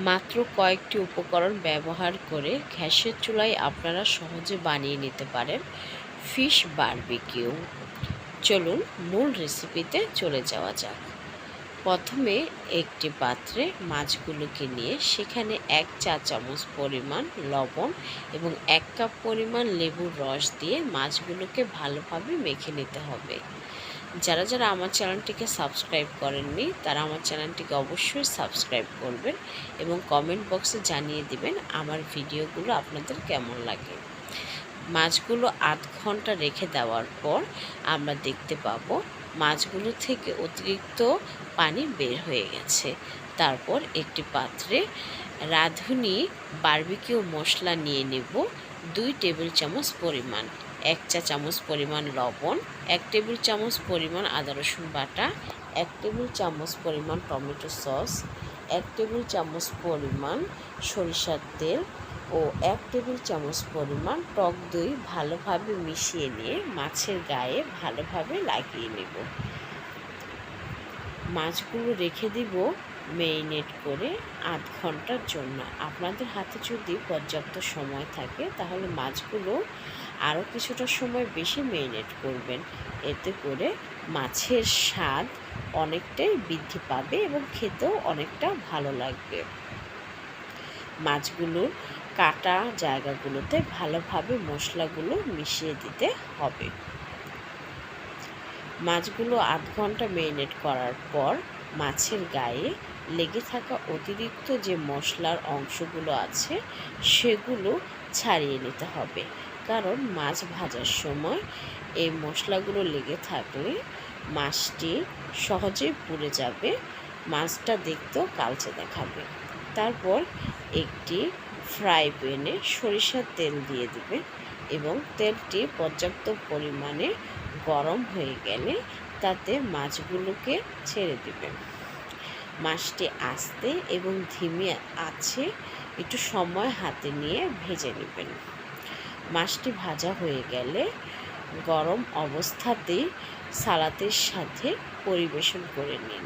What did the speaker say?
মাত্র কয়েকটি উপকরণ ব্যবহার করে গ্যাসের চুলায় আপনারা সহজে বানিয়ে নিতে পারেন ফিশ বারবিকিউ। চলুন মূল রেসিপিতে চলে যাওয়া যাক। প্রথমে একটি পাত্রে মাছগুলোকে নিয়ে সেখানে 1 চা চামচ পরিমাণ লবণ এবং 1 কাপ পরিমাণ লেবুর রস দিয়ে মাছগুলোকে ভালোভাবে মেখে নিতে হবে। যারা যারা আমার চ্যানেলটিকে সাবস্ক্রাইব করেননি তারা আমার চ্যানেলটিকে অবশ্যই সাবস্ক্রাইব করবেন এবং কমেন্ট বক্সে জানিয়ে দিবেন আমার ভিডিওগুলো আপনাদের কেমন লাগে। মাছগুলো 8 ঘন্টা রেখে দেওয়ার পর আমরা দেখতে পাবো মাছগুলো থেকে অতিরিক্ত পানি বের হয়ে গেছে। তারপর একটি পাত্রে রাঁধুনি বারবিকিউ মশলা নিয়ে নেব 2 টেবিল চামচ পরিমাণ, 1 চা চামচ পরিমাণ লবণ, 1 টেবিল চামচ পরিমাণ আদা রসুন বাটা, 1 টেবিল চামচ পরিমাণ টমেটো সস, 1 টেবিল চামচ পরিমাণ সরিষার তেল ও 1 টেবিল চামচ পরিমাণ টক দই ভালোভাবে মিশিয়ে নিয়ে মাছের গায়ে ভালোভাবে লাগিয়ে নেব। মাছগুলো রেখে দিব মেরিনেট করে 8 ঘন্টার জন্য। আপনাদের হাতে যদি পর্যাপ্ত সময় থাকে তাহলে মাছগুলো আরও কিছুটা সময় বেশি মেরিনেট করবেন। এতে করে মাছের স্বাদ অনেকটাই বৃদ্ধি পাবে এবং খেতেও অনেকটা ভালো লাগবে। মাছগুলোর কাটা জায়গাগুলোতে ভালোভাবে মশলাগুলো মিশিয়ে দিতে হবে। মাছগুলো 8 ঘন্টা মেরিনেট করার পর মাছের গায়ে লেগে থাকা অতিরিক্ত যে মশলার অংশগুলো আছে সেগুলো ছাড়িয়ে নিতে হবে, কারণ মাছ ভাজার সময় এই মশলাগুলো লেগে থাকলে মাছটি সহজেই পুড়ে যাবে, মাছটা দেখতেও কালচে দেখাবে। তারপর একটি ফ্রাই প্যানে সরিষার তেল দিয়ে দিবেন এবং তেলটি পর্যাপ্ত পরিমাণে গরম হয়ে গেলে তাতে মাছগুলোকে ছেড়ে দিবেন। মাছটি আস্তে এবং ধিমে আছে একটু সময় হাতে নিয়ে ভেজে নেবেন। মাছটি ভাজা হয়ে গেলে গরম অবস্থাতেই সালাদের সাথে পরিবেশন করে নিন।